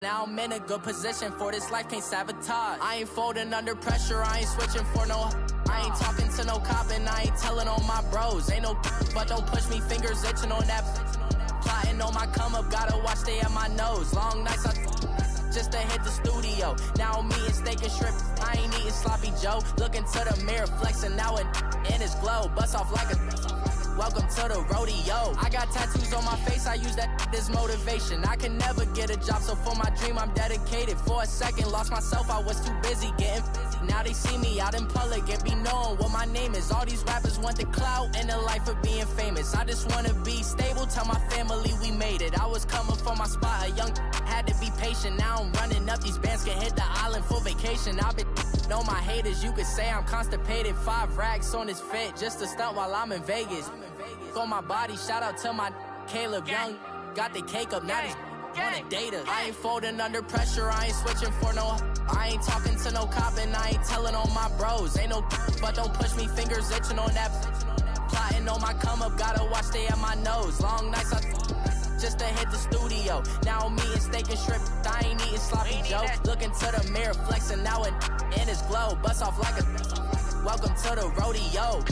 Now I'm in a good position for this life, can't sabotage. I ain't folding under pressure, I ain't switching for no. I ain't talking to no cop and I ain't telling on my bros. Ain't no but don't push me, fingers itching on that. Plotting on my come up, gotta watch stay at my nose. Long nights just to hit the studio. Now I'm eating steak and shrimp, I ain't eating sloppy Joe. Looking to the mirror, flexing now it in his glow. Bust off like a welcome to the rodeo. I got tattoos on my face, I use that as motivation. I can never get a job, so for my dream I'm dedicated. For a second, lost myself, I was too busy getting busy. Now they see me out in public and be knowing what my name is. All these rappers want the clout and the life of being famous. I just wanna be stable, tell my family we made it. I was coming from my spot, a young had to be patient. Now I'm running up, these bands can hit the island for vacation. I've been know my haters, you could say I'm constipated. 5 racks on his fit, just to stunt while I'm in Vegas. On my body, shout out to my Caleb Young. Got the cake up, now he's on a data. I ain't folding under pressure, I ain't switching for no. I ain't talking to no cop and I ain't telling on my bros. Ain't no but don't push me, fingers itching on that. Plotting on my come up, gotta watch stay at my nose. Long nights just to hit the studio. Now I'm eating steak and shrimp, I ain't eating sloppy Joe. Looking to the mirror, flexing now it in his glow. Bust off like a welcome to the rodeo.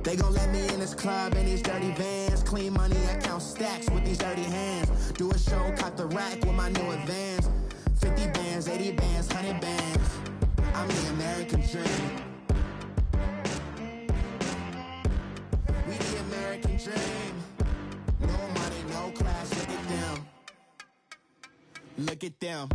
They gon' let me in this club in these dirty vans. Clean money, I count stacks with these dirty hands. Do a show, cop the rack with my new advance. 50 bands, 80 bands, 100 bands. I'm the American dream. We the American dream. No money, no class, look at them. Look at them,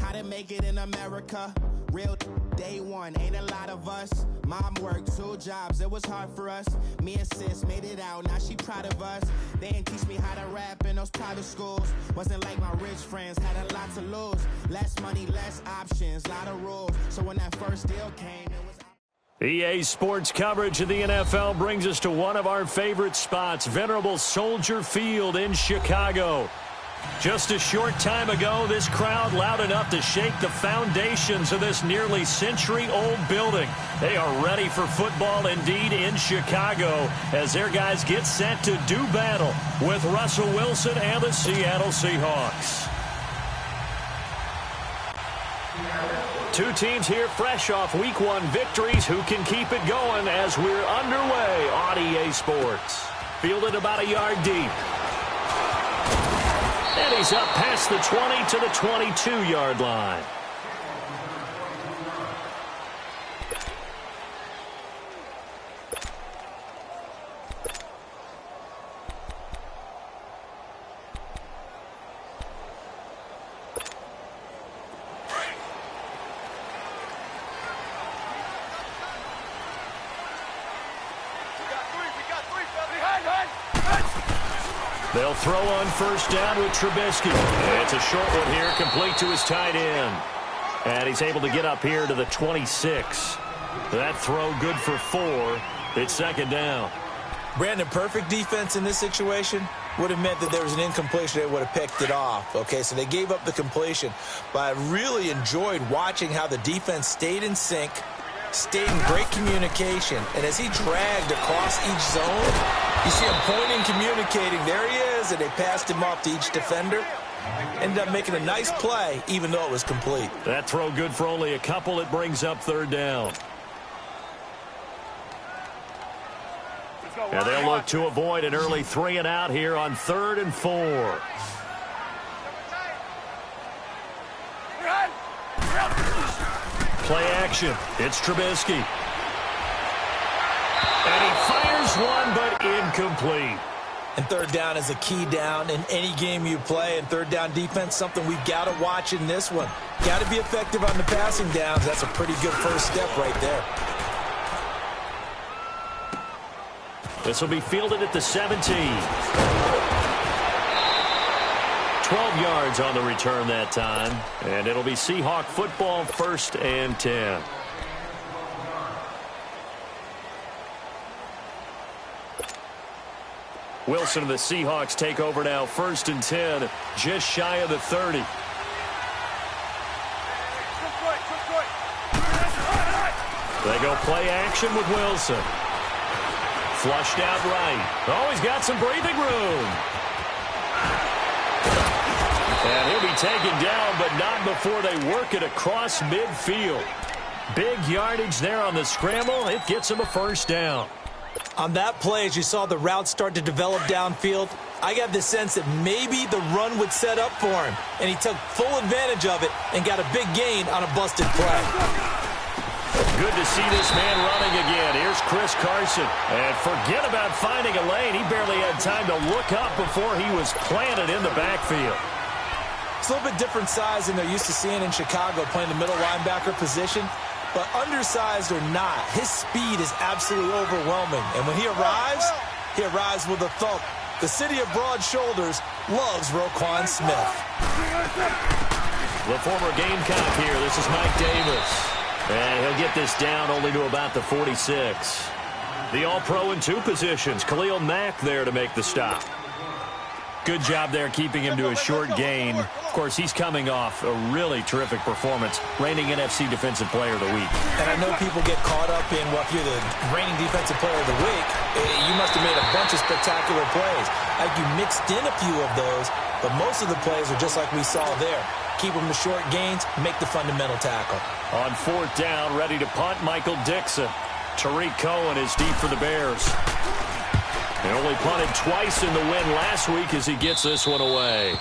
how to make it in America. Real day one, ain't a lot of us. Mom worked 2 jobs, it was hard for us. Me and sis made it out, now she proud of us. They didn't teach me how to rap in those private schools. Wasn't like my rich friends, had a lot to lose. Less money, less options, lot of rules. So when that first deal came, it was... EA Sports coverage of the NFL brings us to one of our favorite spots, venerable Soldier Field in Chicago. Just a short time ago, this crowd loud enough to shake the foundations of this nearly century-old building. They are ready for football indeed in Chicago as their guys get set to do battle with Russell Wilson and the Seattle Seahawks. Two teams here fresh off Week 1 victories. Who can keep it going as we're underway on EA Sports? Fielded about a yard deep. And he's up past the 20 to the 22-yard line. They'll throw on first down with Trubisky. It's a short one here, complete to his tight end. And he's able to get up here to the 26. That throw good for 4. It's second down. Brandon, perfect defense in this situation would have meant that there was an incompletion. They would have picked it off. Okay, so they gave up the completion. But I really enjoyed watching how the defense stayed in sync, stayed in great communication. And as he dragged across each zone, you see him pointing, communicating. There he is, and they passed him off to each defender. Ended up making a nice play, even though it was complete. That throw good for only a couple. It brings up third down. And they'll look to avoid an early 3 and out here on 3rd and 4. Play action. It's Trubisky. And he fires one, but incomplete. And third down is a key down in any game you play. And third down defense, something we've got to watch in this one. Got to be effective on the passing downs. That's a pretty good first step right there. This will be fielded at the 17. 12 yards on the return that time. And it'll be Seahawk football, 1st and 10. Wilson and the Seahawks take over now, 1st and 10, just shy of the 30. They go play action with Wilson. Flushed out right. Oh, he's got some breathing room. And he'll be taken down, but not before they work it across midfield. Big yardage there on the scramble. It gets him a 1st down. On that play, as you saw the route start to develop downfield, I got the sense that maybe the run would set up for him. And he took full advantage of it and got a big gain on a busted play. Good to see this man running again. Here's Chris Carson. And forget about finding a lane. He barely had time to look up before he was planted in the backfield. It's a little bit different size than they're used to seeing in Chicago, playing the middle linebacker position. But undersized or not, his speed is absolutely overwhelming. And when he arrives with a thump. The city of broad shoulders loves Roquan Smith. The former Gamecock here. This is Mike Davis. And he'll get this down only to about the 46. The All-Pro in 2 positions. Khalil Mack there to make the stop. Good job there keeping him to a short gain. Of course, he's coming off a really terrific performance, reigning NFC Defensive Player of the Week. And I know people get caught up in, well, if you're the reigning Defensive Player of the Week, you must have made a bunch of spectacular plays. Like you mixed in a few of those, but most of the plays are just like we saw there. Keep them to short gains, make the fundamental tackle. On 4th down, ready to punt, Michael Dixon. Tariq Cohen is deep for the Bears. They only punted twice in the win last week as he gets this one away.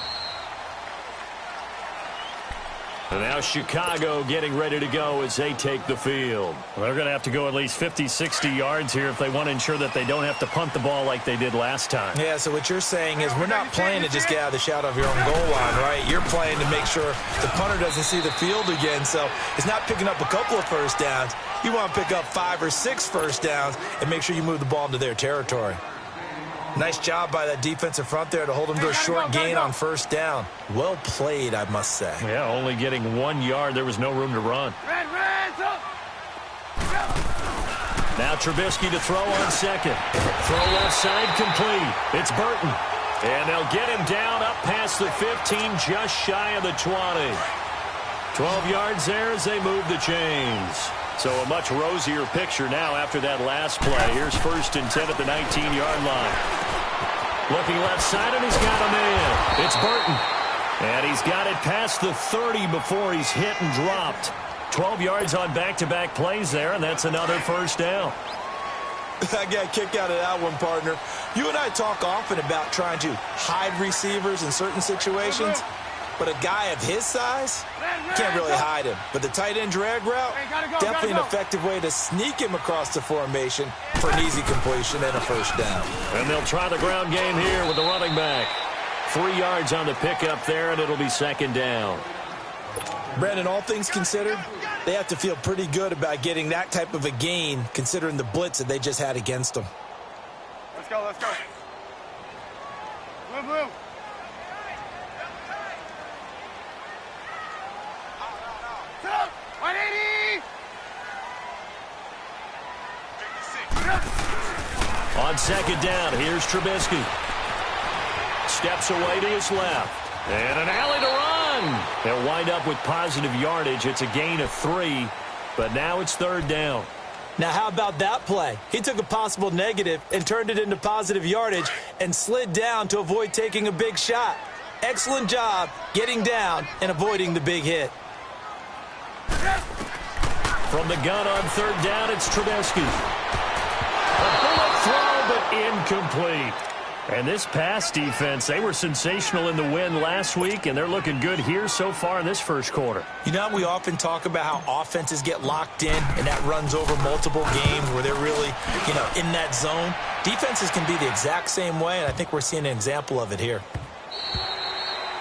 And now Chicago getting ready to go as they take the field. Well, they're going to have to go at least 50, 60 yards here if they want to ensure that they don't have to punt the ball like they did last time. Yeah, so what you're saying is we're not playing to just get out of the shadow of your own goal line, right? You're playing to make sure the punter doesn't see the field again. So it's not picking up a couple of 1st downs. You want to pick up 5 or 6 1st downs and make sure you move the ball into their territory. Nice job by that defensive front there to hold them to a short gain on 1st down. Well played, I must say. Yeah, only getting 1 yard. There was no room to run. Now Trubisky to throw on 2nd. Throw left side complete. It's Burton. And they'll get him down up past the 15, just shy of the 20. 12 yards there as they move the chains. So a much rosier picture now after that last play. Here's 1st and 10 at the 19-yard line. Looking left side, and he's got a man. It's Burton. And he's got it past the 30 before he's hit and dropped. 12 yards on back-to-back plays there, and that's another 1st down. I got a kick out of that one, partner. You and I talk often about trying to hide receivers in certain situations. But a guy of his size, can't really hide him. But the tight end drag route, definitely an effective way to sneak him across the formation for an easy completion and a 1st down. And they'll try the ground game here with the running back. 3 yards on the pickup there, and it'll be 2nd down. Brandon, all things considered, they have to feel pretty good about getting that type of a gain, considering the blitz that they just had against them. Let's go, let's go. Blue, blue. On 2nd down, here's Trubisky. Steps away to his left. And an alley to run. They'll wind up with positive yardage. It's a gain of 3, but now it's 3rd down. Now, how about that play? He took a possible negative and turned it into positive yardage and slid down to avoid taking a big shot. Excellent job getting down and avoiding the big hit. From the gun on 3rd down, it's Trubisky. A bullet throw, but incomplete. And this pass defense, they were sensational in the win last week, and they're looking good here so far in this 1st quarter. You know, we often talk about how offenses get locked in, and that runs over multiple games where they're really, in that zone. Defenses can be the exact same way, and I think we're seeing an example of it here.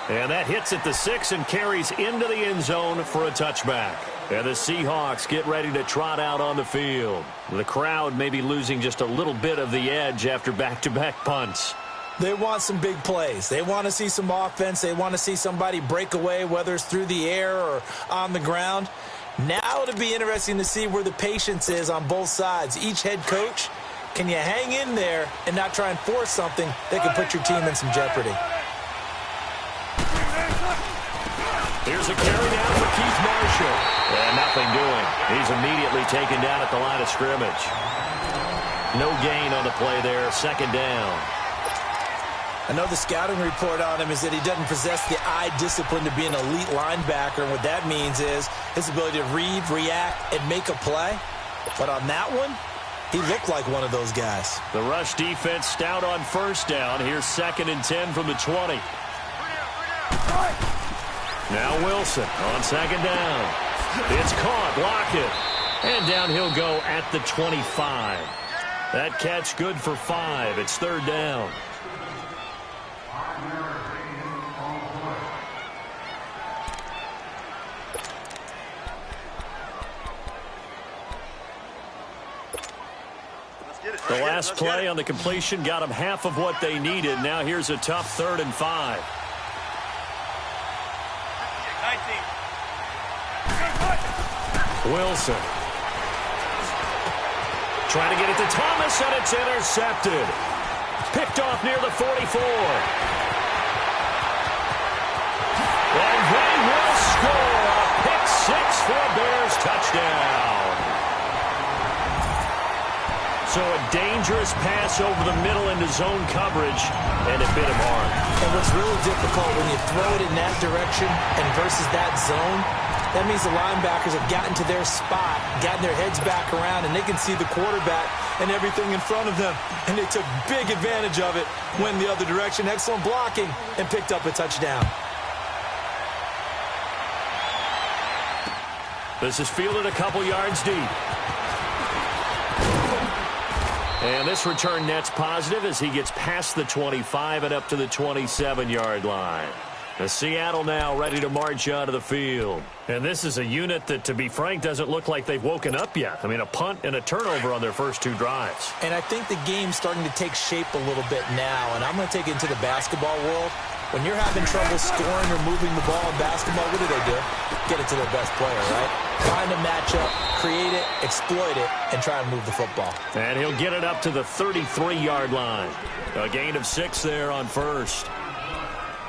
And that hits at the 6 and carries into the end zone for a touchback. And the Seahawks get ready to trot out on the field. The crowd may be losing just a little bit of the edge after back-to-back punts. They want some big plays. They want to see some offense. They want to see somebody break away, whether it's through the air or on the ground. Now it'll be interesting to see where the patience is on both sides. Each head coach, can you hang in there and not try and force something that could put your team in some jeopardy? Here's a carry down for Keith Marshall. And nothing doing. He's immediately taken down at the line of scrimmage. No gain on the play there. Second down. I know the scouting report on him is that he doesn't possess the eye discipline to be an elite linebacker. And what that means is his ability to read, react, and make a play. But on that one, he looked like one of those guys. The rush defense stout on first down. Here's 2nd and 10 from the 20. Now Wilson on 2nd down. It's caught. Block it. And down he'll go at the 25. That catch good for 5. It's 3rd down. The last play on the completion got them half of what they needed. Now here's a tough 3rd and 5. 19. Wilson. Trying to get it to Thomas, and it's intercepted. Picked off near the 44. And they will score a pick 6 for a Bears touchdown. So a dangerous pass over the middle into zone coverage, and it bit him hard. And what's really difficult when you throw it in that direction and versus that zone, that means the linebackers have gotten to their spot, gotten their heads back around, and they can see the quarterback and everything in front of them. And they took big advantage of it, went the other direction, excellent blocking, and picked up a touchdown. This is fielded a couple yards deep. And this return net's positive as he gets past the 25 and up to the 27-yard line. The Seattle now ready to march out of the field. And this is a unit that, to be frank, doesn't look like they've woken up yet. I mean, a punt and a turnover on their first 2 drives. And I think the game's starting to take shape a little bit now. And I'm going to take it into the basketball world. When you're having trouble scoring or moving the ball in basketball, what do? Get it to their best player, right? Find a matchup, create it, exploit it, and try and move the football. And he'll get it up to the 33-yard line. A gain of 6 there on first.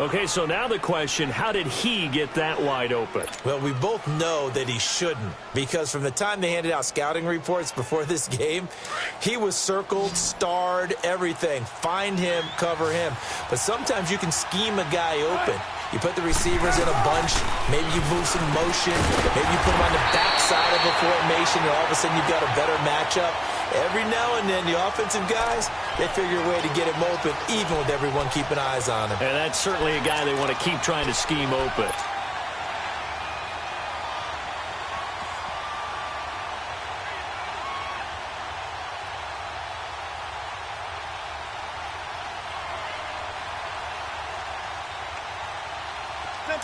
Okay, so now the question, how did he get that wide open? Well, we both know that he shouldn't, because from the time they handed out scouting reports before this game, he was circled, starred, everything. Find him, cover him. But sometimes you can scheme a guy open. You put the receivers in a bunch, maybe you move some motion, maybe you put them on the backside of a formation, and all of a sudden you've got a better matchup. Every now and then, the offensive guys, they figure a way to get him open, even with everyone keeping eyes on him. And that's certainly a guy they want to keep trying to scheme open.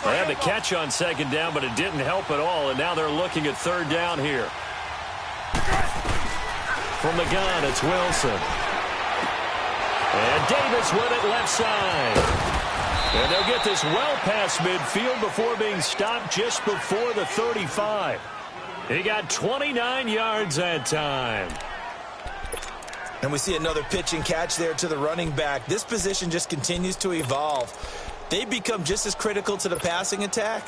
They had the catch on 2nd down, but it didn't help at all, and now they're looking at 3rd down here. From the gun, it's Wilson. And Davis with it left side. And they'll get this well past midfield before being stopped just before the 35. He got 29 yards that time. And we see another pitch and catch there to the running back. This position just continues to evolve. They become just as critical to the passing attack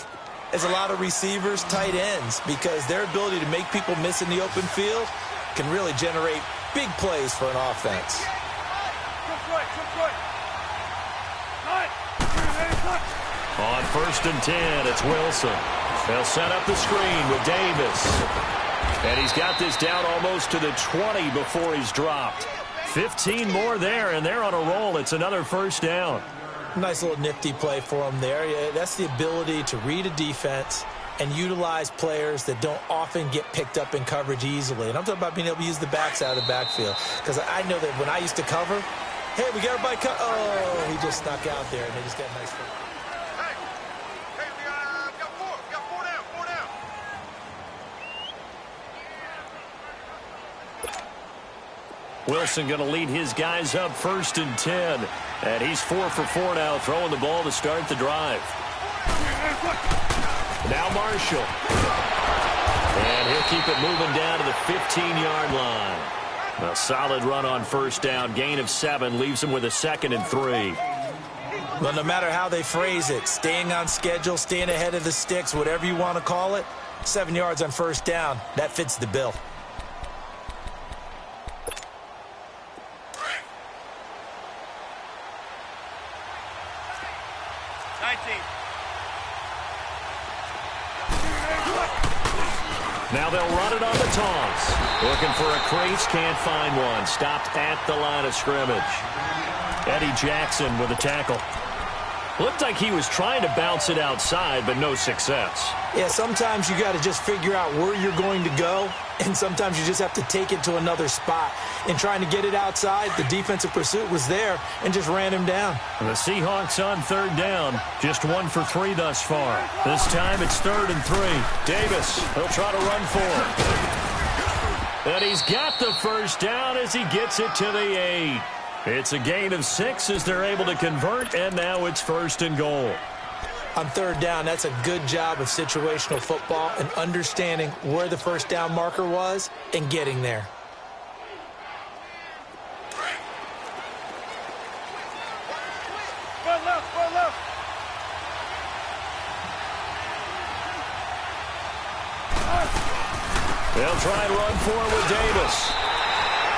as a lot of receivers, tight ends, because their ability to make people miss in the open field can really generate big plays for an offense. On 1st and 10, it's Wilson. They'll set up the screen with Davis. And he's got this down almost to the 20 before he's dropped. 15 more there, and they're on a roll. It's another 1st down. Nice little nifty play for him there. Yeah, that's the ability to read a defense and utilize players that don't often get picked up in coverage easily. And I'm talking about being able to use the backside of the backfield. Because I know that when I used to cover, hey, we got everybody cut. Oh, he just snuck out there, and they just got a nice foot. Hey, we got 4. We got 4 down. 4 down. Wilson going to lead his guys up 1st and 10. And he's 4 for 4 now, throwing the ball to start the drive. Now Marshall. And he'll keep it moving down to the 15-yard line. A solid run on 1st down. Gain of 7 leaves him with a 2nd and 3. Well, no matter how they phrase it, staying on schedule, staying ahead of the sticks, whatever you want to call it, 7 yards on 1st down, that fits the bill. Now they'll run it on the toss. Looking for a crease, can't find one. Stopped at the line of scrimmage. Eddie Jackson with a tackle. Looked like he was trying to bounce it outside, but no success. Yeah, sometimes you got to just figure out where you're going to go, and sometimes you just have to take it to another spot. In trying to get it outside, the defensive pursuit was there and just ran him down. And the Seahawks on 3rd down, just 1 for 3 thus far. This time it's 3rd and 3. Davis, he'll try to run for it. And he's got the 1st down as he gets it to the 8. It's a gain of 6 as they're able to convert, and now it's 1st and goal. On 3rd down, that's a good job of situational football and understanding where the 1st down marker was and getting there. They'll try and run for it with Davis.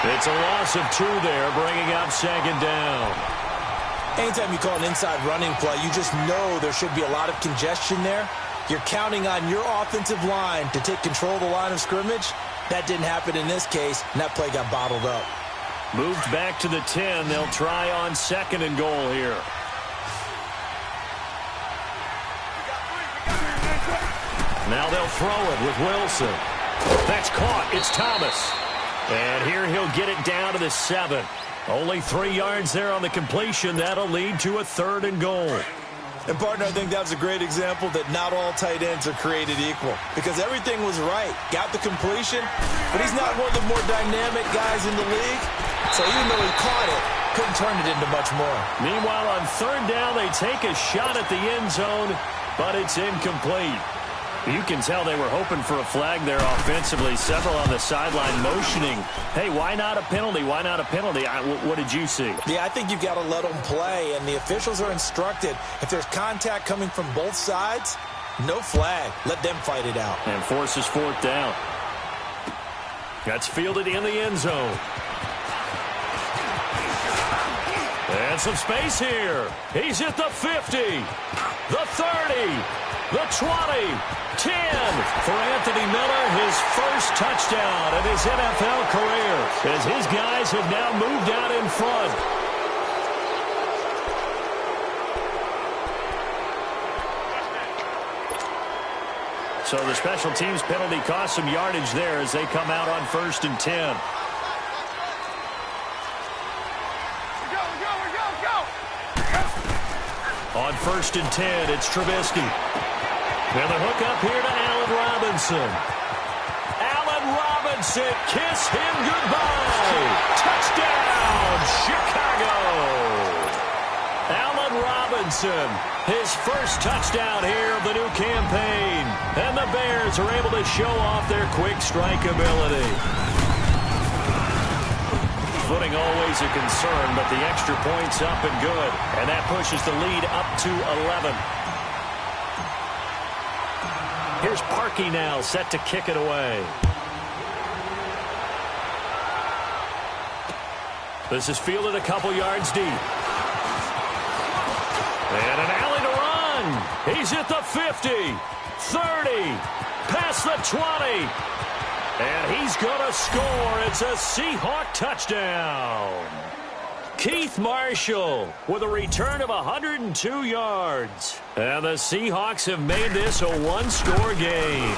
It's a loss of 2 there, bringing up 2nd down. Anytime you call an inside running play, you just know there should be a lot of congestion there. You're counting on your offensive line to take control of the line of scrimmage. That didn't happen in this case, and that play got bottled up. Moved back to the 10. They'll try on 2nd and goal here. Now they'll throw it with Wilson. That's caught. It's Thomas. And here he'll get it down to the 7. Only 3 yards there on the completion. That'll lead to a 3rd and goal. And, partner, I think that was a great example that not all tight ends are created equal. Because everything was right. Got the completion, but he's not one of the more dynamic guys in the league. So even though he caught it, couldn't turn it into much more. Meanwhile, on 3rd down, they take a shot at the end zone, but it's incomplete. You can tell they were hoping for a flag there offensively. Several on the sideline motioning, hey, why not a penalty? Why not a penalty? What did you see? Yeah, I think you've got to let them play, and the officials are instructed. If there's contact coming from both sides, no flag. Let them fight it out. And forces 4th down. That's fielded in the end zone. And some space here. He's at the 50, the 30, the 20, 10 for Anthony Miller, his first touchdown of his NFL career as his guys have now moved out in front. So the special teams penalty cost some yardage there as they come out on 1st and 10. On 1st and 10, it's Trubisky. And the hook up here to Allen Robinson. Allen Robinson, kiss him goodbye. Touchdown, Chicago. Allen Robinson, his first touchdown here of the new campaign. And the Bears are able to show off their quick strike ability. Footing always a concern, but the extra point's up and good. And that pushes the lead up to 11. Here's Parkey now, set to kick it away. This is fielded a couple yards deep. And an alley to run. He's at the 50, 30, past the 20. And he's going to score. It's a Seahawk touchdown. Keith Marshall with a return of 102 yards. And the Seahawks have made this a one-score game.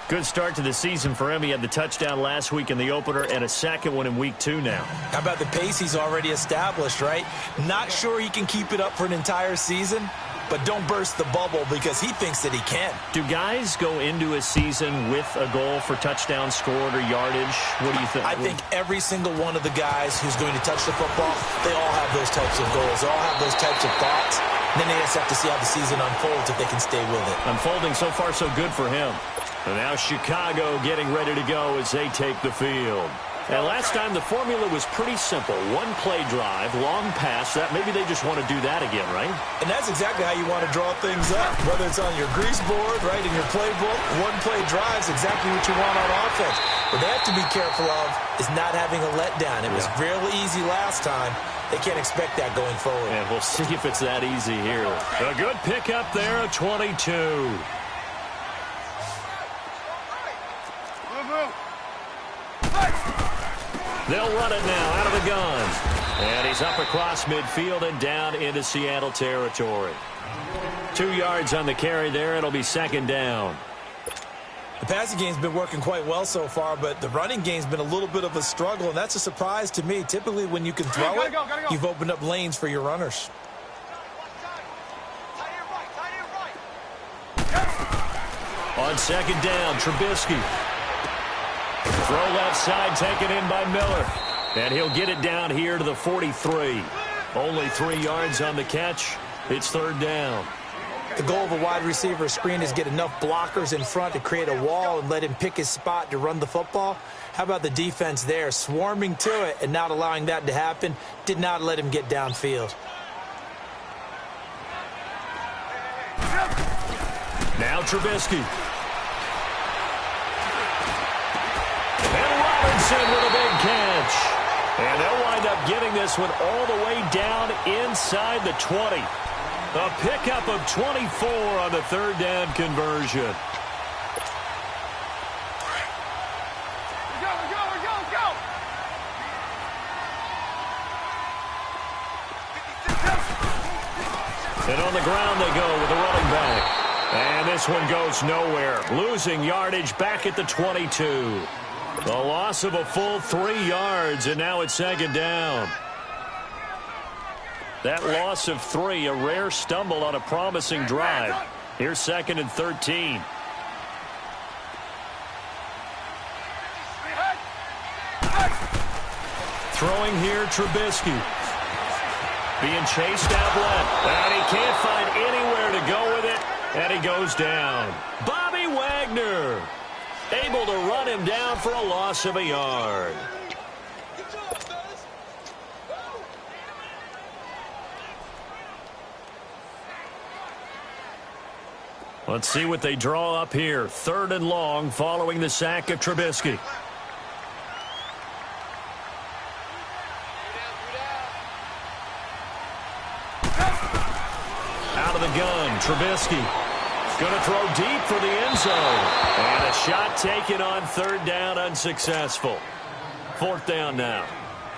Good start to the season for him. He had the touchdown last week in the opener and a second one in week 2 now. How about the pace he's already established, right? Not sure he can keep it up for an entire season, but don't burst the bubble because he thinks that he can. Do guys go into a season with a goal for touchdown scored or yardage? What do you think? I think every single one of the guys who's going to touch the football, they all have those types of goals. They all have those types of thoughts. And then they just have to see how the season unfolds if they can stay with it. Unfolding so far so good for him. And now Chicago getting ready to go as they take the field. And last time the formula was pretty simple. One play drive, long pass. That maybe they just want to do that again, right? And that's exactly how you want to draw things up. Whether it's on your grease board, right, in your playbook, one play drive is exactly what you want on offense. What they have to be careful of is not having a letdown. It was fairly easy last time. They can't expect that going forward. And we'll see if it's that easy here. A good pickup there, a 22. They'll run it now out of the gun. And he's up across midfield and down into Seattle territory. 2 yards on the carry there. It'll be second down. The passing game's been working quite well so far, but the running game's been a little bit of a struggle, and that's a surprise to me. Typically, when you can throw it, you've opened up lanes for your runners. On second down, Trubisky. Throw left side taken in by Miller. And he'll get it down here to the 43. Only 3 yards on the catch. It's third down. The goal of a wide receiver screen is get enough blockers in front to create a wall and let him pick his spot to run the football. How about the defense there, swarming to it and not allowing that to happen? Did not let him get downfield. Now Trubisky. And Robinson with a big catch. And they'll wind up getting this one all the way down inside the 20. A pickup of 24 on the third down conversion. Go! And on the ground they go with the running back. And this one goes nowhere. Losing yardage back at the 22. The loss of a full 3 yards, and now it's second down. That loss of 3, a rare stumble on a promising drive. Here's second and 13. Throwing here, Trubisky. Being chased out left. And he can't find anywhere to go with it, and he goes down. Bobby Wagner able to run him down for a loss of a yard. Let's see what they draw up here. Third and long following the sack of Trubisky. Out of the gun, Trubisky. Going to throw deep for the end zone. And a shot taken on third down, unsuccessful. Fourth down now.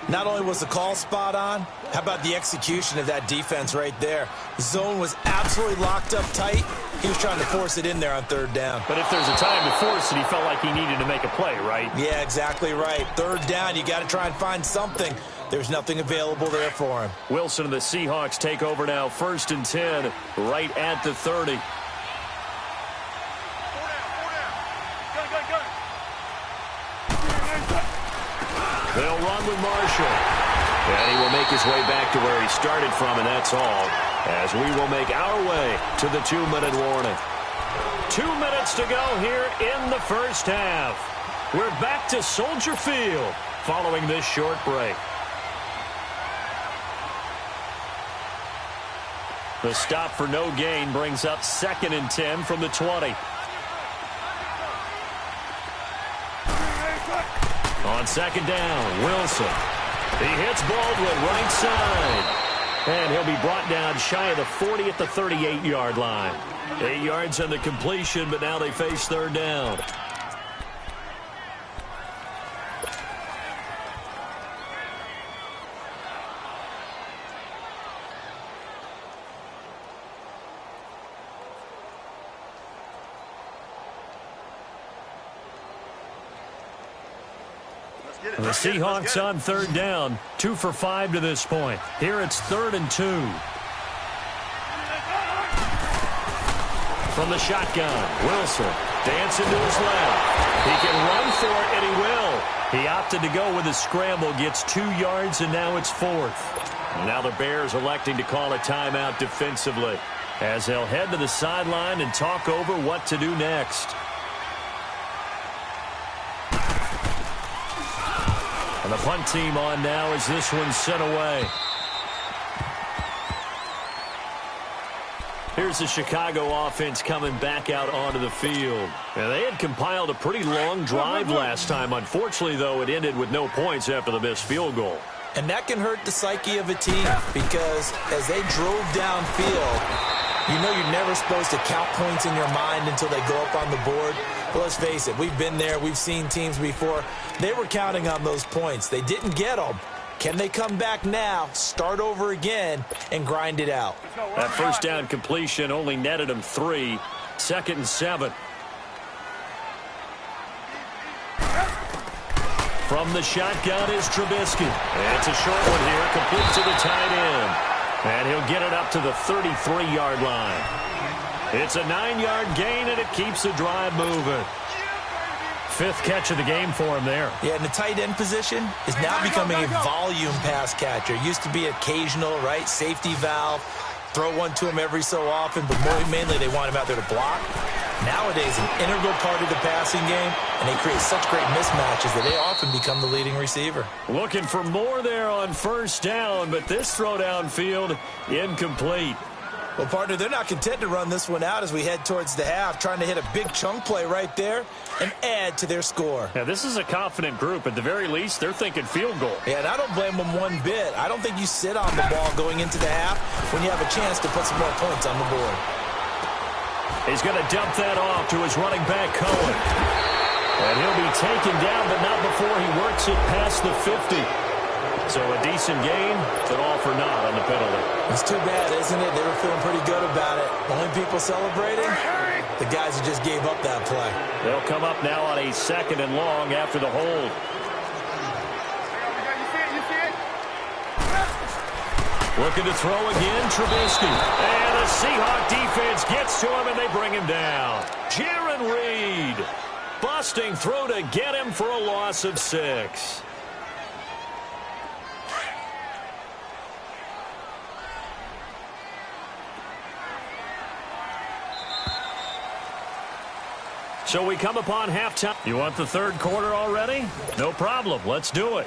Not only was the call spot on, how about the execution of that defense right there? The zone was absolutely locked up tight. He was trying to force it in there on third down. But if there's a time to force it, he felt like he needed to make a play, right? Yeah, exactly right. Third down, you got to try and find something. There's nothing available there for him. Wilson and the Seahawks take over now. First and 10, right at the 30. They'll run with Marshall. And he will make his way back to where he started from, and that's all. As we will make our way to the 2-minute warning. 2 minutes to go here in the first half. We're back to Soldier Field following this short break. The stop for no gain brings up second and 10 from the 20. On second down, Wilson. He hits Baldwin right side. And he'll be brought down shy of the 40 at the 38-yard line. 8 yards on the completion, but now they face third down. The Seahawks on third down, 2 for 5 to this point. Here it's 3rd and 2. from the shotgun. Wilson dancing to his left. He can run for it, and he will. He opted to go with a scramble, gets 2 yards, and now it's 4th. Now the Bears electing to call a timeout defensively as they'll head to the sideline and talk over what to do next. And the punt team on now as this one's sent away. Here's the Chicago offense coming back out onto the field. And they had compiled a pretty long drive last time. Unfortunately, though, it ended with no points after the missed field goal. And that can hurt the psyche of a team because as they drove downfield, you know you're never supposed to count points in your mind until they go up on the board. But let's face it, we've been there. We've seen teams before. They were counting on those points. They didn't get them. Can they come back now, start over again, and grind it out? That first down completion only netted them 3. 2nd and 7. From the shotgun is Trubisky. It's a short one here, complete to the tight end. And he'll get it up to the 33-yard line. It's a 9-yard gain, and it keeps the drive moving. 5th catch of the game for him there. Yeah, and the tight end position is now becoming a volume pass catcher. Used to be occasional, right? Safety valve. Throw one to him every so often, but mainly they want him out there to block. Nowadays, an integral part of the passing game, and they create such great mismatches that they often become the leading receiver. Looking for more there on 1st down, but this throw downfield incomplete. Well, partner, they're not content to run this one out as we head towards the half, trying to hit a big chunk play right there and add to their score. Now, this is a confident group. At the very least, they're thinking field goal. Yeah, and I don't blame them one bit. I don't think you sit on the ball going into the half when you have a chance to put some more points on the board. He's going to dump that off to his running back, Cohen. And he'll be taken down, but not before he works it past the 50. So a decent gain, but all for naught on the penalty. It's too bad, isn't it? They were feeling pretty good about it. Only people celebrating, the guys who just gave up that play. They'll come up now on a 2nd and long after the hold. Looking to throw again, Trubisky. And the Seahawk defense gets to him, and they bring him down. Jaron Reed busting through to get him for a loss of 6. So we come upon halftime. You want the 3rd quarter already? No problem. Let's do it.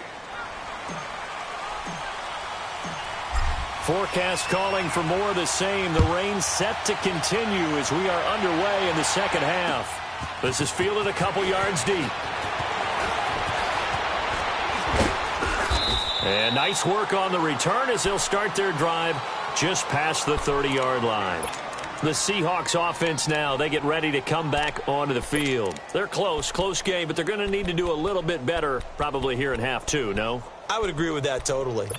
Forecast calling for more of the same. The rain set to continue as we are underway in the 2nd half. This is fielded a couple yards deep. And nice work on the return as they'll start their drive just past the 30-yard line. The Seahawks offense now, they get ready to come back onto the field. They're close game, but they're going to need to do a little bit better probably here in half 2, no? I would agree with that totally.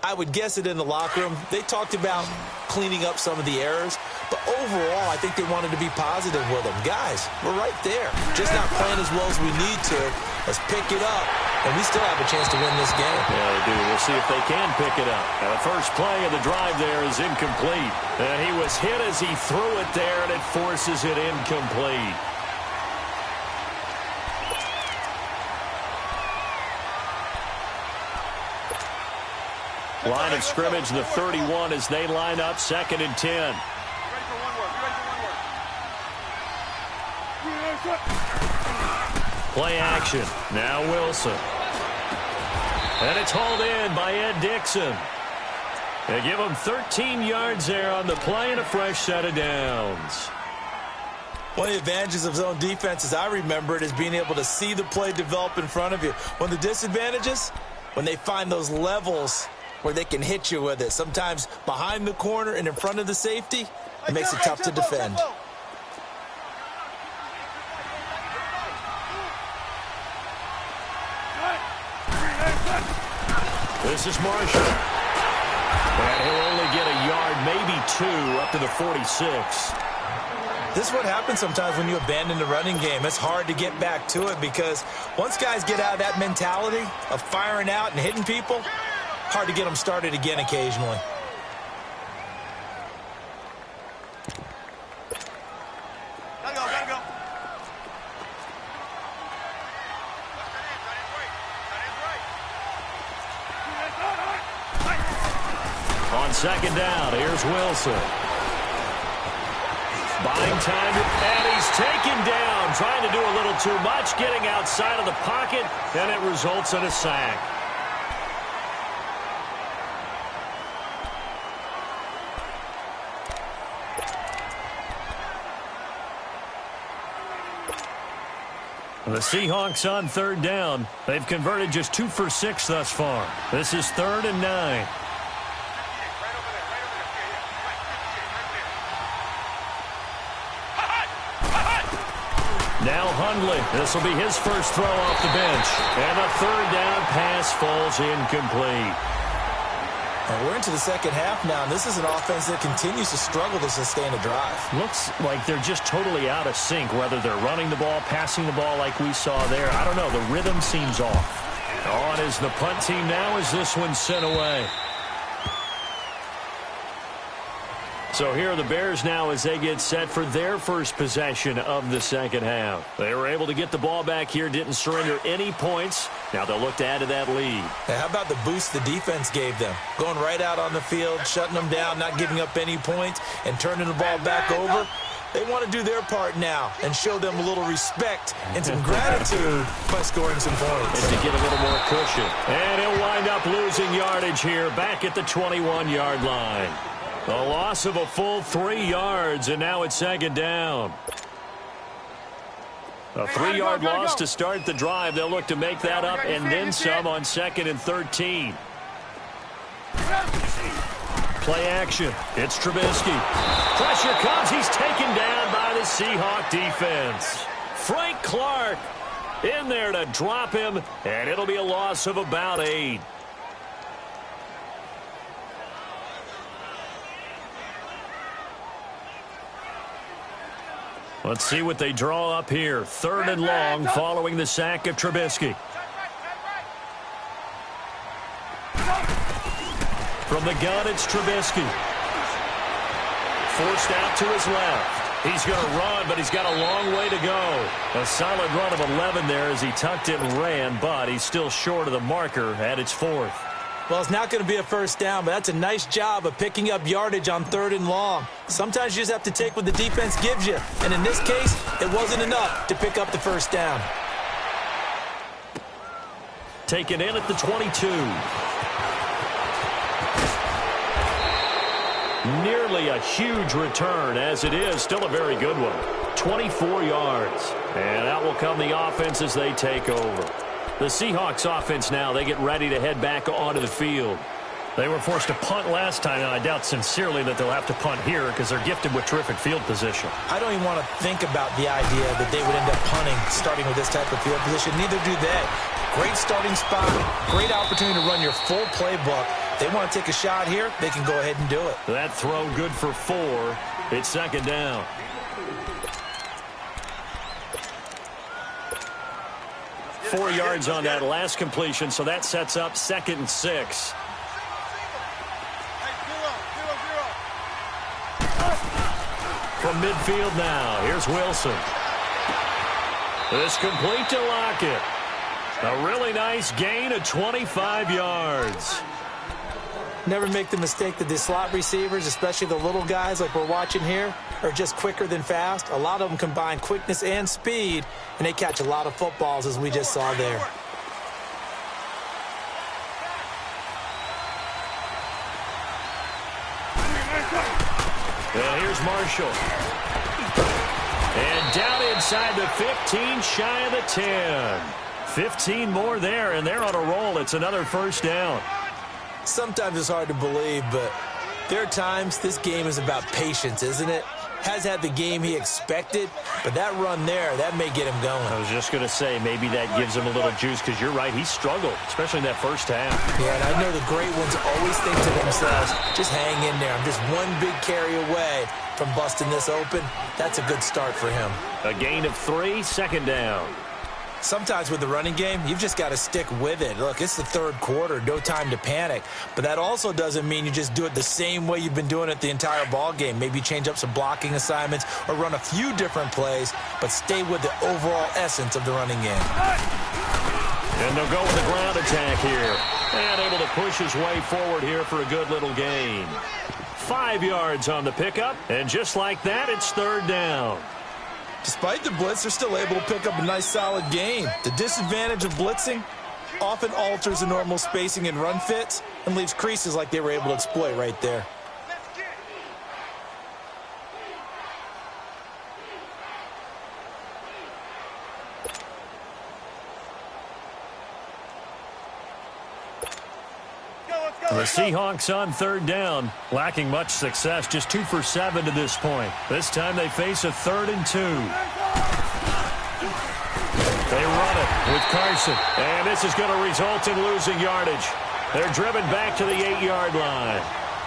I would guess it in the locker room. They talked about cleaning up some of the errors, but overall, I think they wanted to be positive with them. Guys, we're right there. Just not playing as well as we need to. Let's pick it up, and we still have a chance to win this game. Yeah, they do. We'll see if they can pick it up. Now, the first play of the drive there is incomplete. And he was hit as he threw it there, and it forces it incomplete. Line of scrimmage, the 31 as they line up 2nd and 10. Play action. Now Wilson. And it's hauled in by Ed Dixon. They give him 13 yards there on the play and a fresh set of downs. One of the advantages of zone defense, as I remember it, is being able to see the play develop in front of you. One of the disadvantages, when they find those levels where they can hit you with it. Sometimes behind the corner and in front of the safety, it makes it tough to defend. This is Marshall. And he'll only get a yard, maybe 2, up to the 46. This is what happens sometimes when you abandon the running game. It's hard to get back to it because once guys get out of that mentality of firing out and hitting people, hard to get them started again occasionally. second down. Here's Wilson. Buying time, and he's taken down. Trying to do a little too much, getting outside of the pocket, and it results in a sack. The Seahawks on third down. They've converted just 2 for 6 thus far. This is 3rd and 9. Now Hundley. This will be his first throw off the bench. And a 3rd down pass falls incomplete. And we're into the second half now, and this is an offense that continues to struggle to sustain a drive. Looks like they're just totally out of sync, whether they're running the ball, passing the ball like we saw there. I don't know. The rhythm seems off. On is the punt team now as this one's sent away. So here are the Bears now as they get set for their first possession of the second half. They were able to get the ball back here, didn't surrender any points. Now they'll look to add to that lead. Hey, how about the boost the defense gave them? Going right out on the field, shutting them down, not giving up any points, and turning the ball back over. They want to do their part now and show them a little respect and some gratitude by scoring some points. And to get a little more cushion. And he'll wind up losing yardage here back at the 21-yard line. A loss of a full 3 yards, and now it's second down. A 3-yard loss to start the drive. They'll look to make that up and then some on 2nd and 13. Play action. It's Trubisky. Pressure comes. He's taken down by the Seahawk defense. Frank Clark in there to drop him, and it'll be a loss of about 8. Let's see what they draw up here. 3rd and long following the sack of Trubisky. From the gun, it's Trubisky. Forced out to his left. He's going to run, but he's got a long way to go. A solid run of 11 there as he tucked it and ran, but he's still short of the marker at its 4th. Well, it's not going to be a first down, but that's a nice job of picking up yardage on 3rd and long. Sometimes you just have to take what the defense gives you. And in this case, it wasn't enough to pick up the first down. Taken in at the 22. Nearly a huge return, as it is still a very good one. 24 yards. And out will come the offense as they take over. The Seahawks offense now, they get ready to head back onto the field. They were forced to punt last time, and I doubt sincerely that they'll have to punt here because they're gifted with terrific field position. I don't even want to think about the idea that they would end up punting starting with this type of field position. Neither do they. Great starting spot, great opportunity to run your full playbook. They want to take a shot here, they can go ahead and do it. That throw good for 4. It's second down. Four yards on that last completion, so that sets up 2nd and 6. From midfield now, here's Wilson. This complete to Lockett. A really nice gain of 25 yards. Never make the mistake that the slot receivers, especially the little guys like we're watching here, are just quicker than fast. A lot of them combine quickness and speed, and they catch a lot of footballs, as we just saw there. And here's Marshall. And down inside the 15, shy of the 10. 15 more there, and they're on a roll. It's another first down. Sometimes it's hard to believe, but there are times this game is about patience, isn't it? Has had the game he expected, but that run there, that may get him going. I was just going to say, maybe that gives him a little juice, because you're right, he struggled, especially in that first half. Yeah, and I know the great ones always think to themselves, just hang in there. I'm just one big carry away from busting this open. That's a good start for him. A gain of 3, second down. Sometimes with the running game, you've just got to stick with it. Look, it's the 3rd quarter, no time to panic. But that also doesn't mean you just do it the same way you've been doing it the entire ball game. Maybe change up some blocking assignments or run a few different plays, but stay with the overall essence of the running game. And they'll go with the ground attack here. And able to push his way forward here for a good little gain. 5 yards on the pickup. And just like that, it's third down. Despite the blitz, they're still able to pick up a nice solid gain. The disadvantage of blitzing often alters the normal spacing and run fits and leaves creases like they were able to exploit right there. The Seahawks on third down, lacking much success, just 2 for 7 to this point. This time they face a 3rd and 2. They run it with Carson, and this is going to result in losing yardage. They're driven back to the 8-yard line.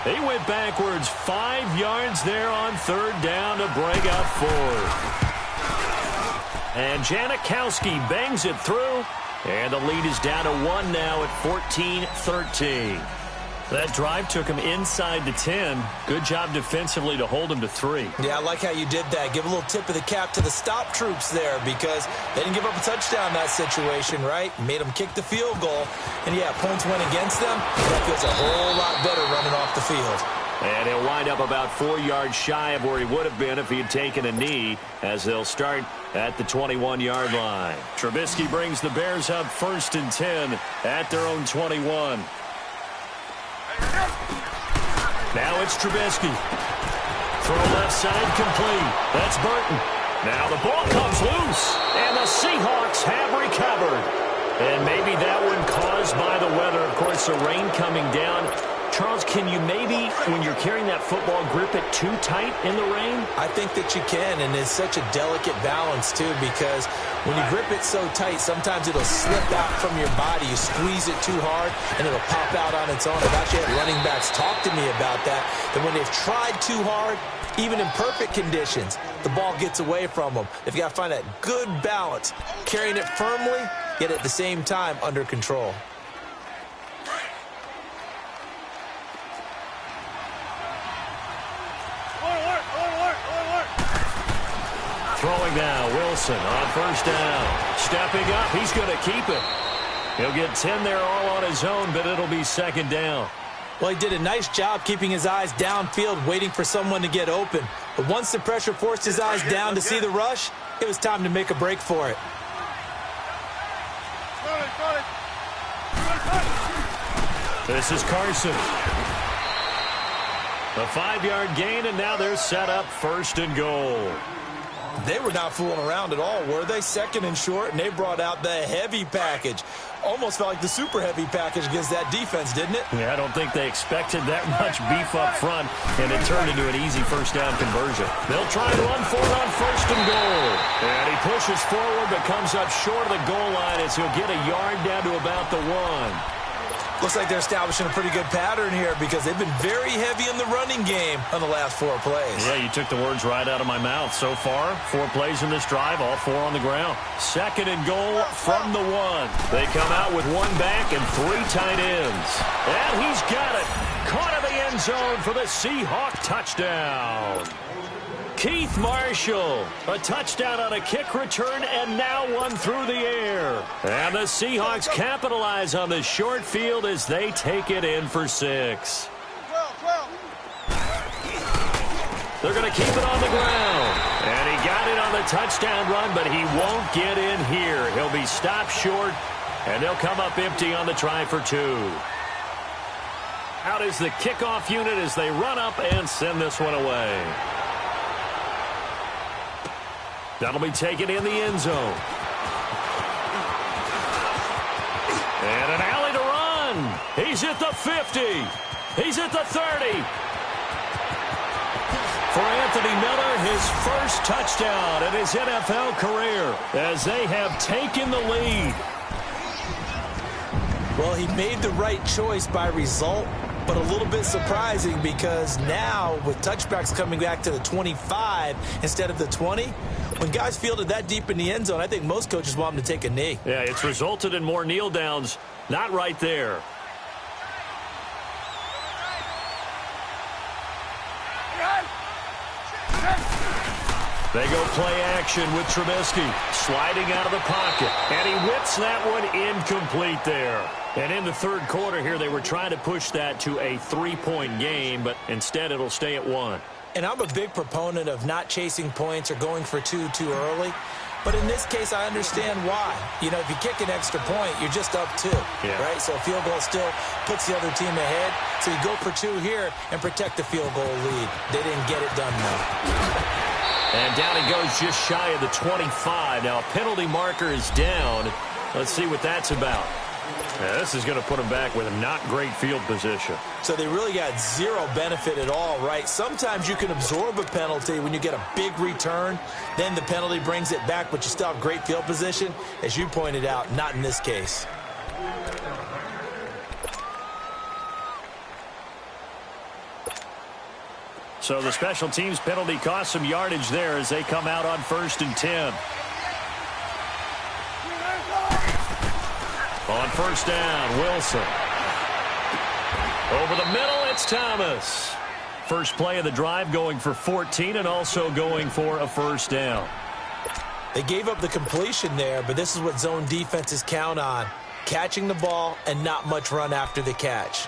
He went backwards 5 yards there on third down to break up 4. And Janikowski bangs it through, and the lead is down to 1 now at 14-13. That drive took him inside the 10. Good job defensively to hold him to 3. Yeah, I like how you did that. Give a little tip of the cap to the stop troops there because they didn't give up a touchdown in that situation, right? Made them kick the field goal. And, yeah, points went against them. That feels a whole lot better running off the field. And he'll wind up about 4 yards shy of where he would have been if he had taken a knee, as they'll start at the 21-yard line. Trubisky brings the Bears up 1st and 10 at their own 21. Now it's Trubisky. Throw left side complete. That's Burton. Now the ball comes loose, and the Seahawks have recovered. And maybe that one caused by the weather. Of course, the rain coming down. Charles, can you maybe, when you're carrying that football, grip it too tight in the rain? I think that you can, and it's such a delicate balance, too, because when you grip it so tight, sometimes it'll slip out from your body. You squeeze it too hard, and it'll pop out on its own. I've actually had running backs talk to me about that when they've tried too hard, even in perfect conditions, the ball gets away from them. They've got to find that good balance, carrying it firmly, yet at the same time under control. Throwing now, Wilson on first down. Stepping up, he's going to keep it. He'll get 10 there all on his own, but it'll be second down. Well, he did a nice job keeping his eyes downfield, waiting for someone to get open. But once the pressure forced his eyes down to see the rush, it was time to make a break for it. This is Carson. A 5-yard gain, and now they're set up 1st and goal. They were not fooling around at all, were they? 2nd and short, and they brought out the heavy package. Almost felt like the super heavy package against that defense, didn't it? Yeah, I don't think they expected that much beef up front, and it turned into an easy first down conversion. They'll try and run for it on 1st and goal. And he pushes forward, but comes up short of the goal line as he'll get a yard down to about the 1. Looks like they're establishing a pretty good pattern here because they've been very heavy in the running game on the last 4 plays. Yeah, you took the words right out of my mouth. So far, 4 plays in this drive, all 4 on the ground. 2nd and goal from the 1. They come out with 1 back and 3 tight ends. And he's got it. Caught in the end zone for the Seahawk touchdown. Keith Marshall, a touchdown on a kick return, and now one through the air. And the Seahawks capitalize on the short field as they take it in for 6. They're going to keep it on the ground. And he got it on the touchdown run, but he won't get in here. He'll be stopped short, and they'll come up empty on the try for 2. Out is the kickoff unit as they run up and send this one away. That'll be taken in the end zone. And an alley to run. He's at the 50. He's at the 30. For Anthony Miller, his first touchdown in his NFL career as they have taken the lead. Well, he made the right choice by result, but a little bit surprising because now with touchbacks coming back to the 25 instead of the 20, when guys fielded that deep in the end zone, I think most coaches want them to take a knee. Yeah, it's resulted in more kneel downs. Not right there. They go play action with Trubisky, sliding out of the pocket. And he whips that one incomplete there. And in the third quarter here, they were trying to push that to a 3-point game, but instead it'll stay at 1. And I'm a big proponent of not chasing points or going for two too early. But in this case, I understand why. You know, if you kick an extra point, you're just up 2, right? So a field goal still puts the other team ahead. So you go for 2 here and protect the field goal lead. They didn't get it done, though. And down he goes just shy of the 25. Now a penalty marker is down. Let's see what that's about. Yeah, this is going to put them back with a not great field position. So they really got zero benefit at all, right? Sometimes you can absorb a penalty when you get a big return. Then the penalty brings it back, but you still have great field position. As you pointed out, not in this case. So the special teams penalty cost some yardage there as they come out on 1st and 10. On 1st down, Wilson. Over the middle, it's Thomas. First play of the drive going for 14 and also going for a 1st down. They gave up the completion there, but this is what zone defenses count on. Catching the ball and not much run after the catch.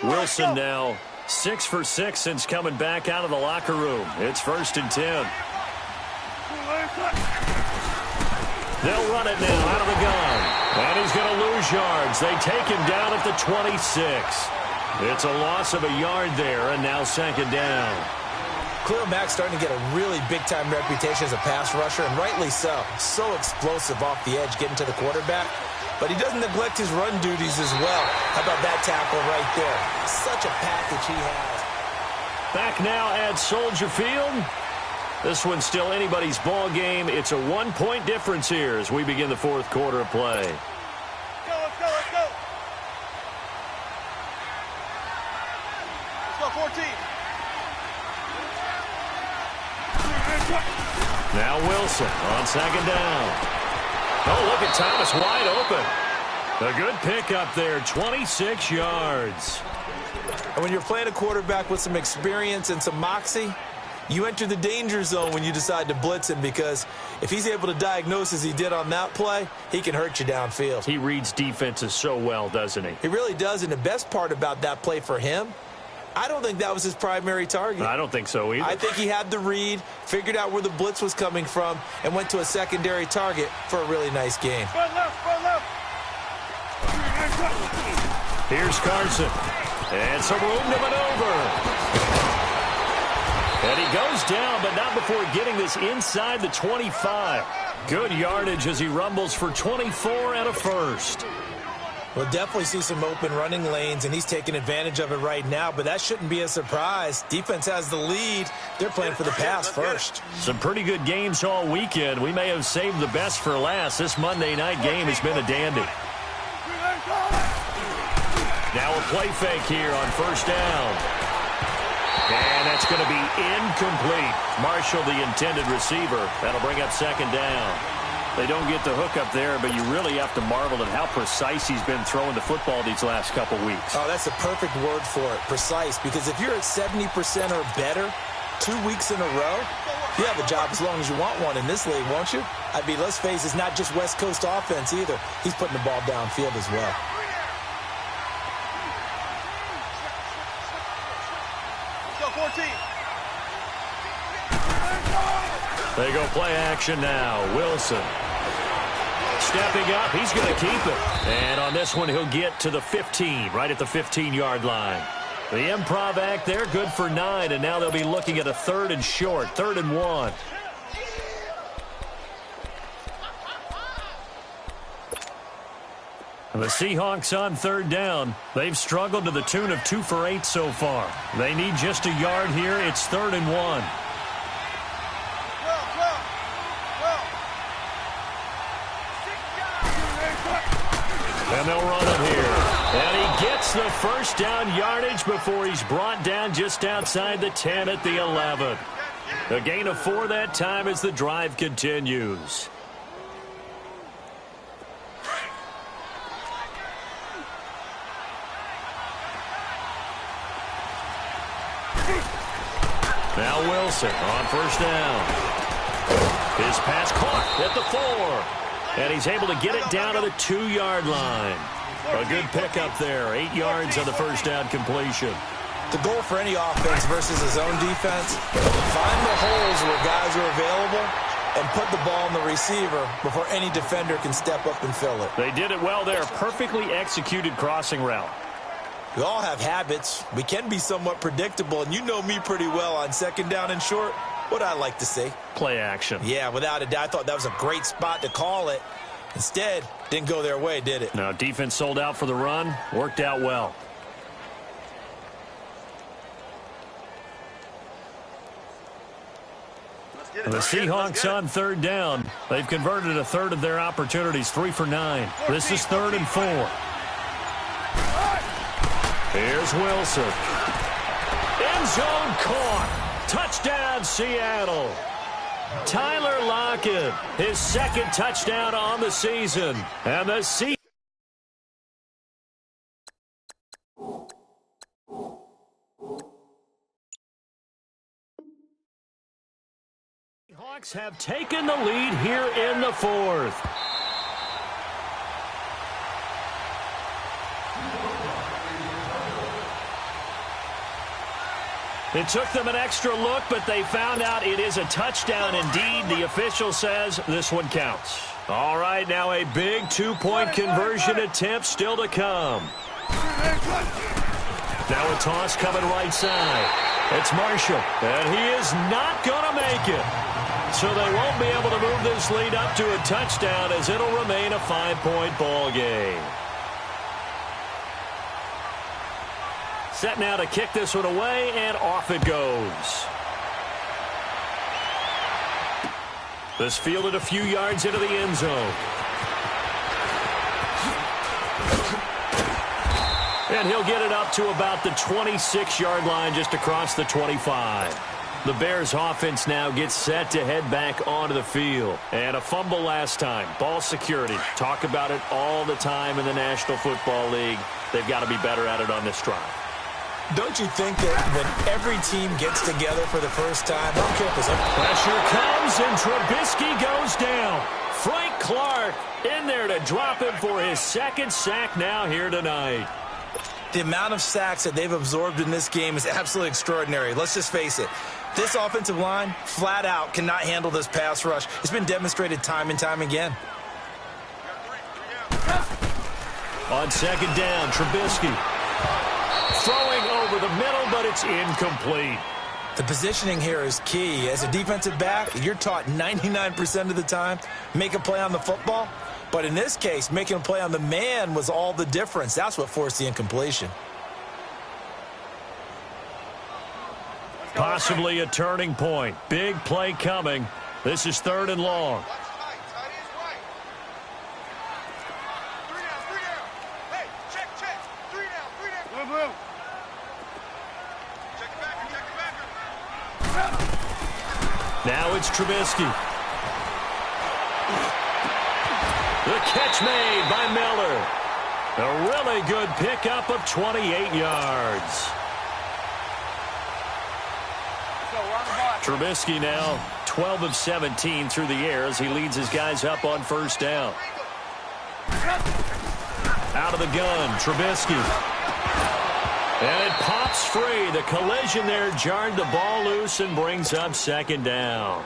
Wilson now 6 for 6 since coming back out of the locker room. It's 1st and 10. They'll run it now out of the gun. And he's going to lose yards. They take him down at the 26. It's a loss of a yard there, and now 2nd down. Khalil Mack's starting to get a really big-time reputation as a pass rusher, and rightly so. So explosive off the edge getting to the quarterback. But he doesn't neglect his run duties as well. How about that tackle right there? Such a package he has. Back now at Soldier Field. This one's still anybody's ball game. It's a 1-point difference here as we begin the 4th quarter of play. Let's go. Let's go, 14. Now Wilson on 2nd down. Oh, look at Thomas wide open. A good pickup there, 26 yards. And when you're playing a quarterback with some experience and some moxie, you enter the danger zone when you decide to blitz him, because if he's able to diagnose as he did on that play, he can hurt you downfield. He reads defenses so well, doesn't he? He really does, and the best part about that play for him, I don't think that was his primary target. I don't think so either. I think he had the read, figured out where the blitz was coming from, and went to a secondary target for a really nice game. Front left. Here's Carson. And some room to maneuver. And he goes down, but not before getting this inside the 25. Good yardage as he rumbles for 24 and a 1st. We'll definitely see some open running lanes, and he's taking advantage of it right now, but that shouldn't be a surprise. Defense has the lead. They're playing for the pass first. Some pretty good games all weekend. We may have saved the best for last. This Monday night game has been a dandy. Now a play fake here on 1st down. And that's going to be incomplete. Marshall, the intended receiver. That'll bring up 2nd down. They don't get the hook up there, but you really have to marvel at how precise he's been throwing the football these last couple weeks. Oh, that's a perfect word for it, precise, because if you're at 70% or better 2 weeks in a row, you have a job as long as you want one in this league, won't you? I mean, let's face it, it's not just West Coast offense either. He's putting the ball downfield as well. Let's go, 14. They go play action now. Wilson stepping up. He's going to keep it. And on this one, he'll get to the 15, right at the 15-yard line. The improv act there, good for 9, and now they'll be looking at a 3rd and short, 3rd and 1. And the Seahawks on 3rd down. They've struggled to the tune of 2 for 8 so far. They need just a yard here. It's 3rd and 1. And they'll run it here. And he gets the 1st down yardage before he's brought down just outside the 10 at the 11. A gain of 4 that time as the drive continues. Now Wilson on first down. His pass caught at the 4. And he's able to get it down to the 2-yard line. A good pickup there. 8 yards on the first down completion. The goal for any offense versus his own defense, find the holes where guys are available and put the ball in the receiver before any defender can step up and fill it. They did it well there. Perfectly executed crossing route. We all have habits. We can be somewhat predictable, and you know me pretty well on second down and short. What I like to see. Play action. Yeah, without a doubt. I thought that was a great spot to call it. Instead, didn't go their way, did it? Now, defense sold out for the run. Worked out well. The Seahawks on third down. They've converted a third of their opportunities, 3 for 9. This is 3rd and 4. Here's Wilson. End zone caught. Touchdown, Seattle. Tyler Lockett, his 2nd touchdown on the season. And the Seahawks have taken the lead here in the 4th. It took them an extra look, but they found out it is a touchdown indeed. The official says this one counts. All right, now a big 2-point conversion attempt still to come. Now a toss coming right side. It's Marshall, and he is not going to make it. So they won't be able to move this lead up to a touchdown as it'll remain a 5-point ball game. Set now to kick this one away, and off it goes. This fielded a few yards into the end zone. And he'll get it up to about the 26-yard line, just across the 25. The Bears offense now gets set to head back onto the field. And a fumble last time. Ball security. Talk about it all the time in the National Football League. They've got to be better at it on this drive. Don't you think that when every team gets together for the first time, I don't care if it's pressure comes and Trubisky goes down. Frank Clark in there to drop him for his 2nd sack now here tonight. The amount of sacks that they've absorbed in this game is absolutely extraordinary. Let's just face it. This offensive line, flat out, cannot handle this pass rush. It's been demonstrated time and time again. On 2nd down, Trubisky. Throwing over the middle, but it's incomplete. The positioning here is key. As a defensive back, you're taught 99% of the time, make a play on the football. But in this case, making a play on the man was all the difference. That's what forced the incompletion. Possibly a turning point. Big play coming. This is 3rd and long. Now it's Trubisky. The catch made by Miller. A really good pickup of 28 yards. Trubisky now 12 of 17 through the air as he leads his guys up on first down. Out of the gun, Trubisky. And it pops free. The collision there jarred the ball loose and brings up 2nd down.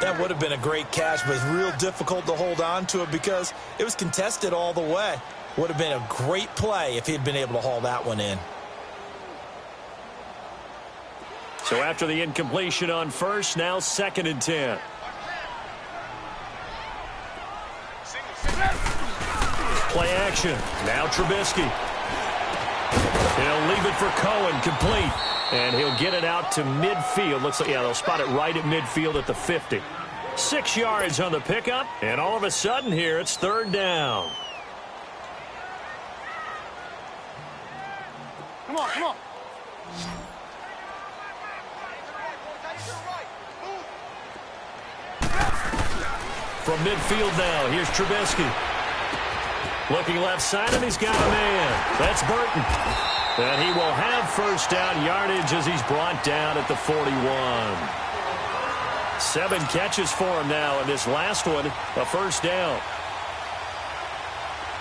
That would have been a great catch, but it's real difficult to hold on to it because it was contested all the way. Would have been a great play if he'd been able to haul that one in. So after the incompletion on first, now 2nd and 10. Play action. Now Trubisky. He'll leave it for Cohen, complete. And he'll get it out to midfield. Looks like, yeah, they'll spot it right at midfield at the 50. 6 yards on the pickup, and all of a sudden here, it's 3rd down. Come on, come on. From midfield now, here's Trubisky. Looking left side, and he's got a man. That's Burton. And he will have first down yardage as he's brought down at the 41. 7 catches for him now, and this last one, a first down.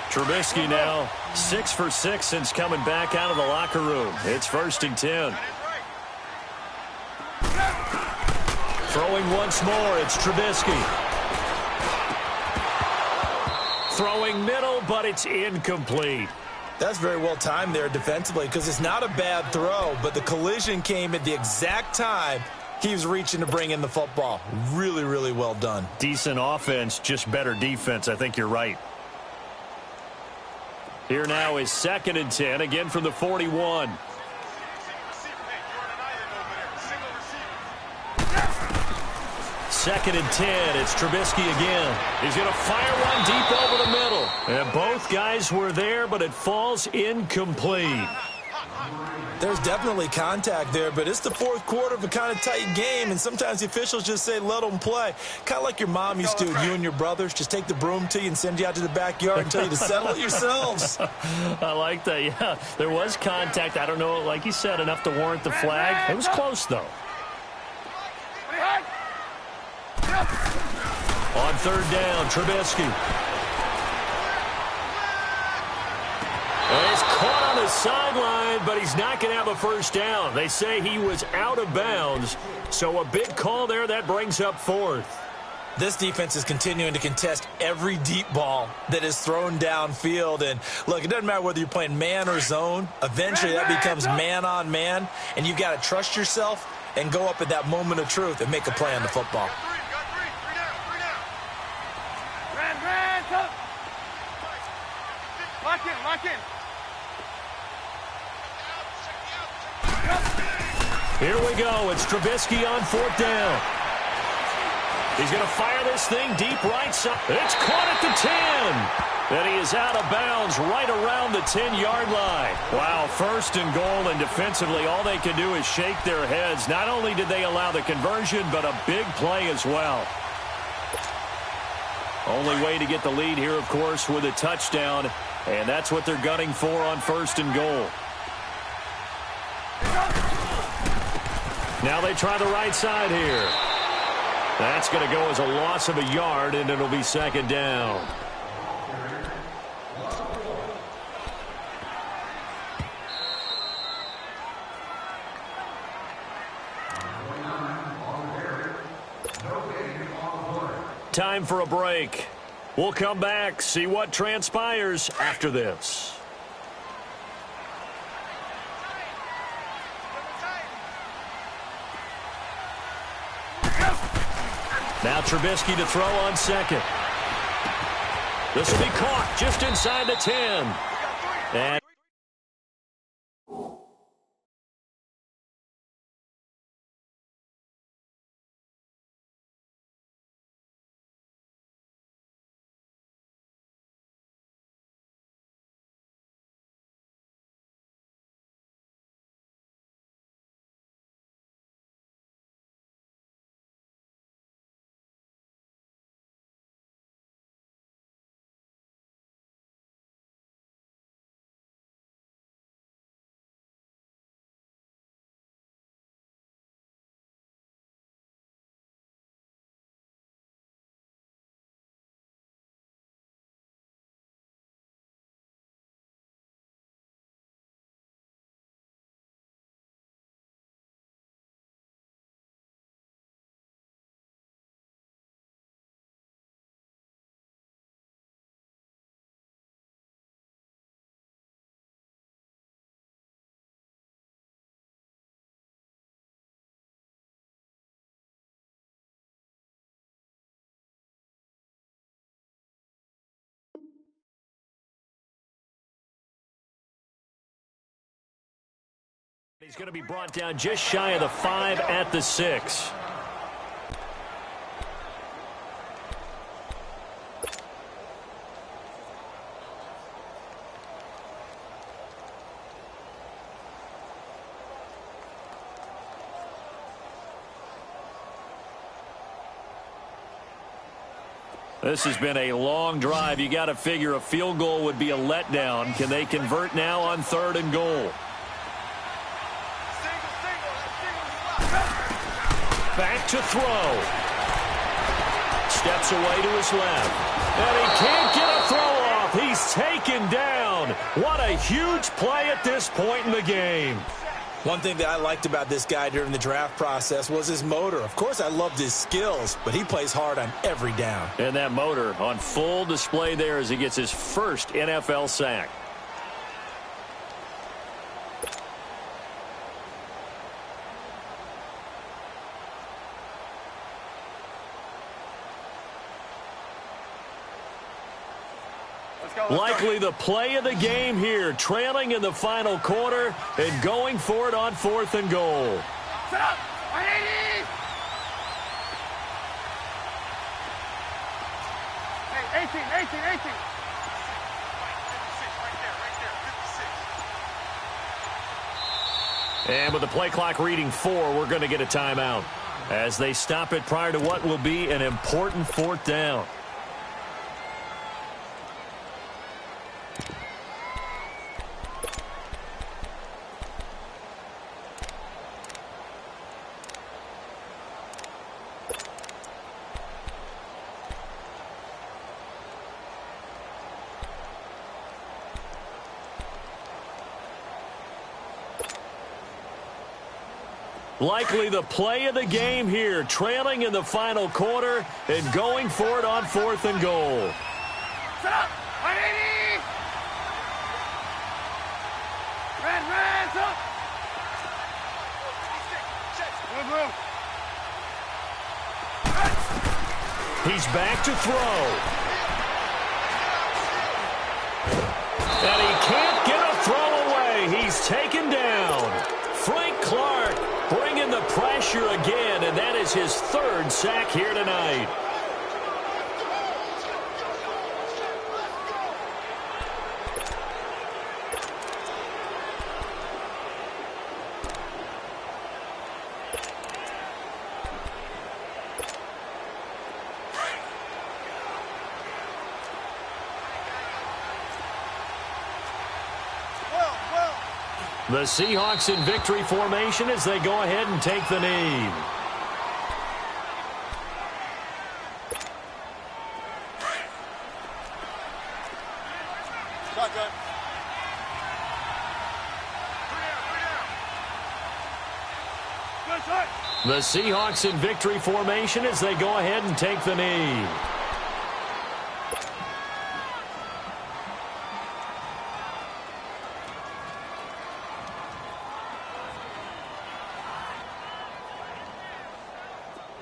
Trubisky now 6 for 6 since coming back out of the locker room. It's 1st and 10. Throwing once more, it's Trubisky. Throwing middle, but it's incomplete. That's very well timed there defensively because it's not a bad throw, but the collision came at the exact time he was reaching to bring in the football. Really, really well done. Decent offense, just better defense. I think you're right. Here now is 2nd and 10, again from the 41. Second and 10, it's Trubisky again. He's going to fire one deep over the middle. And both guys were there, but it falls incomplete. There's definitely contact there, but it's the 4th quarter of a kind of tight game, and sometimes the officials just say, let them play. Kind of like your mom used to, you and your brothers, just take the broom to you and send you out to the backyard and tell you to settle it yourselves. I like that, yeah. There was contact. I don't know, like you said, enough to warrant the flag. It was close, though. On 3rd down, Trubisky. He's caught on the sideline, but he's not going to have a first down. They say he was out of bounds, so a big call there. That brings up 4th. This defense is continuing to contest every deep ball that is thrown downfield. And, look, it doesn't matter whether you're playing man or zone. Eventually that becomes man-on-man, and you've got to trust yourself and go up at that moment of truth and make a play on the football. Lock in. Here we go. It's Trubisky on 4th down. He's going to fire this thing deep right side. It's caught at the 10. And he is out of bounds right around the 10-yard line. Wow, 1st and goal, and defensively all they can do is shake their heads. Not only did they allow the conversion, but a big play as well. Only way to get the lead here, of course, with a touchdown. And that's what they're gunning for on 1st and goal. Now they try the right side here. That's going to go as a loss of a yard, and it'll be 2nd down. Time for a break. We'll come back, see what transpires after this. Now Trubisky to throw on 2nd. This will be caught just inside the 10. And he's going to be brought down just shy of the 5 at the 6. This has been a long drive. You got to figure a field goal would be a letdown. Can they convert now on 3rd and goal? back to throw. Steps away to his left. And he can't get a throw off. He's taken down. What a huge play at this point in the game. One thing that I liked about this guy during the draft process was his motor. Of course, I loved his skills, but he plays hard on every down. And that motor on full display there as he gets his first NFL sack. Likely the play of the game here, trailing in the final quarter and going for it on 4th and goal. Set up! 180! Hey, 18, 18. Right there, 56. And with the play clock reading 4, we're going to get a timeout as they stop it prior to what will be an important 4th down. Likely the play of the game here, trailing in the final quarter and going for it on 4th and goal. Set up! 180! Red, up! Move. He's back to throw. And he can't get a throw away. He's taken down. Frank Clark bringing the pressure again, and that is his 3rd sack here tonight. The Seahawks in victory formation as they go ahead and take the knee. Shotgun. The Seahawks in victory formation as they go ahead and take the knee.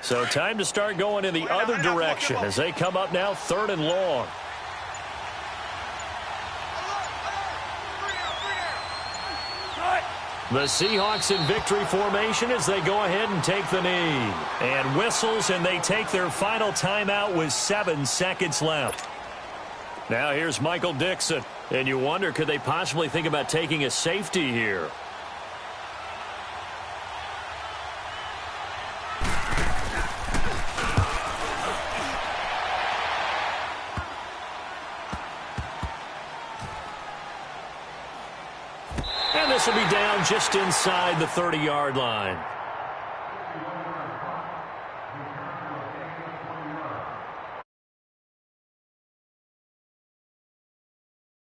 So time to start going in the other direction as they come up now 3rd and long. The Seahawks in victory formation as they go ahead and take the knee. And whistles, and they take their final timeout with 7 seconds left. Now here's Michael Dixon. And you wonder, could they possibly think about taking a safety here? This will be down just inside the 30-yard line.